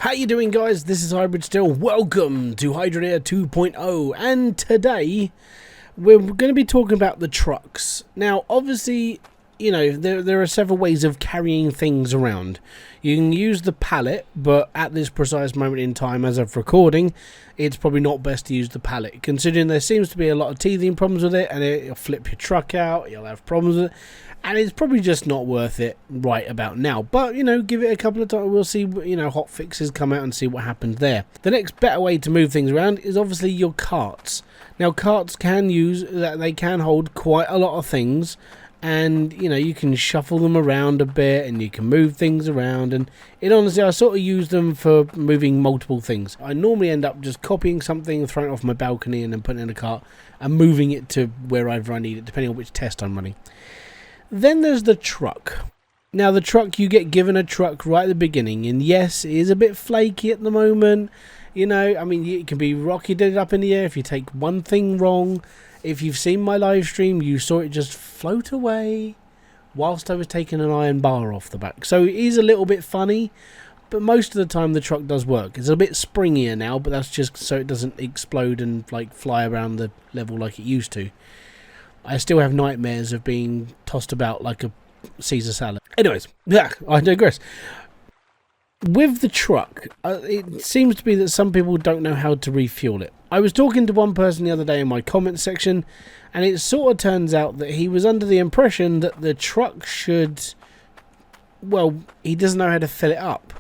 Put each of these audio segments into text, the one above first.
How you doing, guys? This is Hybridsteel. Welcome to Hydroneer 2.0, and today we're going to be talking about the trucks. Now, obviously, you know, there are several ways of carrying things around. You can use the pallet, but at this precise moment in time, as of recording, it's probably not best to use the pallet, considering there seems to be a lot of teething problems with it, and it'll flip your truck out, you'll have problems with it, and it's probably just not worth it right about now. But, you know, give it a couple of times, we'll see, you know, hot fixes come out and see what happens there. The next better way to move things around is obviously your carts. Now, carts they can hold quite a lot of things, and you know, you can shuffle them around a bit and you can move things around, and honestly, I sort of use them for moving multiple things. I normally end up just copying something, throwing it off my balcony and then putting it in a cart and moving it to wherever I need it, depending on which test I'm running. Then there's the truck. Now, the truck, you get given a truck right at the beginning, and yes, it is a bit flaky at the moment. You know, I mean, it can be rocketed up in the air if you take one thing wrong. If you've seen my live stream, you saw it just float away whilst I was taking an iron bar off the back. So it is a little bit funny, but most of the time the truck does work. It's a bit springier now, but that's just so it doesn't explode and like fly around the level like it used to. I still have nightmares of being tossed about like a Caesar salad. Anyways, yeah, I digress. With the truck, it seems to be that some people don't know how to refuel it. I was talking to one person the other day in my comment section, and it sort of turns out that he was under the impression that the truck should, well, he doesn't know how to fill it up.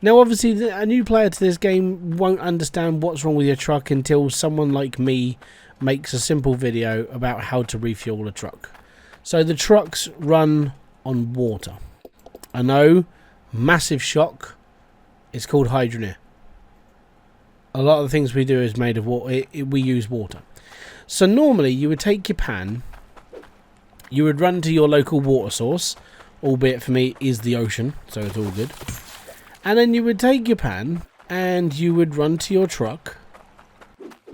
Now, obviously, a new player to this game won't understand what's wrong with your truck until someone like me makes a simple video about how to refuel a truck. So the trucks run on water. I know, massive shock. It's called Hydroneer. A lot of the things we do is made of water. We use water. So normally you would take your pan, you would run to your local water source, albeit for me is the ocean, so it's all good. And then you would take your pan and you would run to your truck.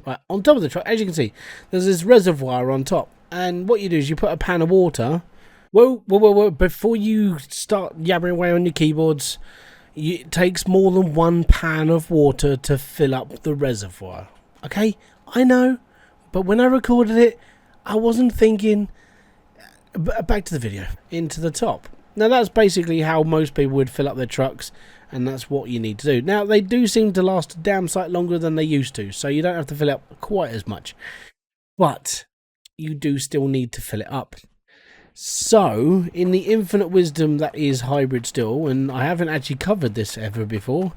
Right, on top of the truck, as you can see, there's this reservoir on top. And what you do is you put a pan of water. Whoa, before you start yabbering away on your keyboards, it takes more than one pan of water to fill up the reservoir. Okay, I know, but when I recorded it, I wasn't thinking. Back to the video, into the top. Now, that's basically how most people would fill up their trucks, and that's what you need to do. Now, they do seem to last a damn sight longer than they used to, so you don't have to fill up quite as much. But you do still need to fill it up. So, in the infinite wisdom that is Hybridsteel, and I haven't actually covered this ever before,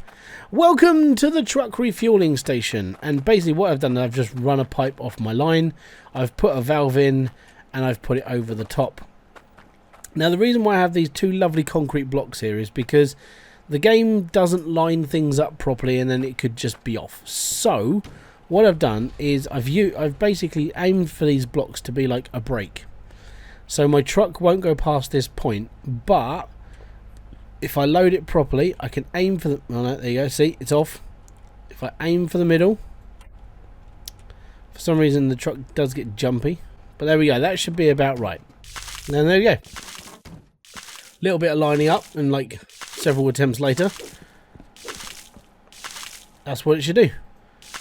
welcome to the truck refueling station. And basically what I've done is I've just run a pipe off my line, I've put a valve in, and I've put it over the top. Now, the reason why I have these two lovely concrete blocks here is because the game doesn't line things up properly, and then it could just be off. So what I've done is I've basically aimed for these blocks to be like a brake. So my truck won't go past this point, but if I load it properly, I can aim for the... Oh no, there you go, see, it's off. If I aim for the middle, for some reason the truck does get jumpy, but there we go, that should be about right. And there we go. Little bit of lining up, and like several attempts later, that's what it should do.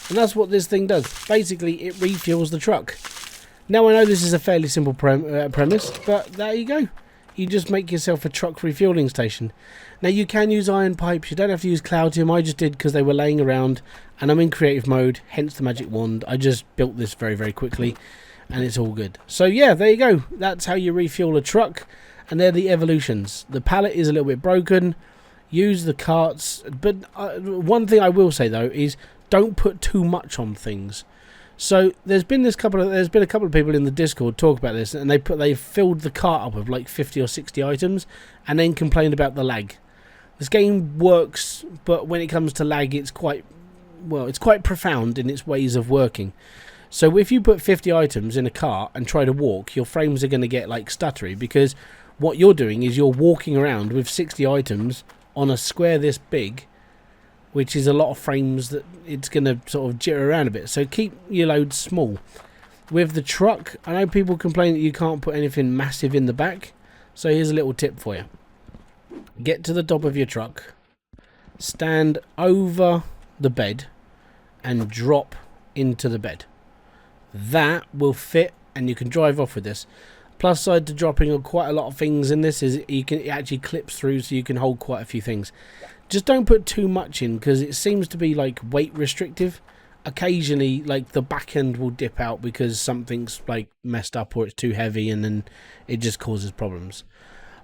And that's what this thing does. Basically, it refuels the truck. Now, I know this is a fairly simple premise, but there you go. You just make yourself a truck refueling station. Now, you can use iron pipes. You don't have to use Cloudtium. I just did because they were laying around, and I'm in creative mode, hence the magic wand. I just built this very, very quickly, and it's all good. So, yeah, there you go. That's how you refuel a truck, and they're the evolutions. The pallet is a little bit broken. Use the carts. But one thing I will say, though, is don't put too much on things. So there's been a couple of people in the Discord talk about this, and they filled the cart up with like 50 or 60 items and then complained about the lag. This game works, but when it comes to lag, it's quite profound in its ways of working. So if you put 50 items in a cart and try to walk, your frames are going to get like stuttery, because what you're doing is you're walking around with 60 items on a square this big, which is a lot of frames that it's going to sort of jitter around a bit. So keep your loads small. With the truck, I know people complain that you can't put anything massive in the back. So here's a little tip for you. Get to the top of your truck. stand over the bed and drop into the bed. That will fit, and you can drive off with this. Plus side to dropping on quite a lot of things in this is it actually clips through, so you can hold quite a few things. Just don't put too much in, because it seems to be like weight restrictive. Occasionally, like, the back end will dip out because something's like messed up or it's too heavy, and then it just causes problems.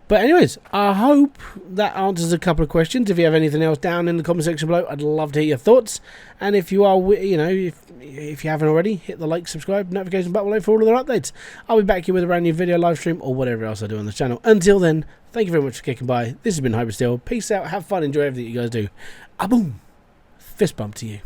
But anyways, I hope that answers a couple of questions. If you have anything else, down in the comment section below, I'd love to hear your thoughts. And if you are, you know, if you haven't already, hit the like, subscribe, notification button below for all of their updates. I'll be back here with a brand new video, live stream, or whatever else I do on the channel. Until then, thank you very much for kicking by. This has been Hybridsteel. Peace out, have fun, enjoy everything you guys do. A boom, fist bump to you.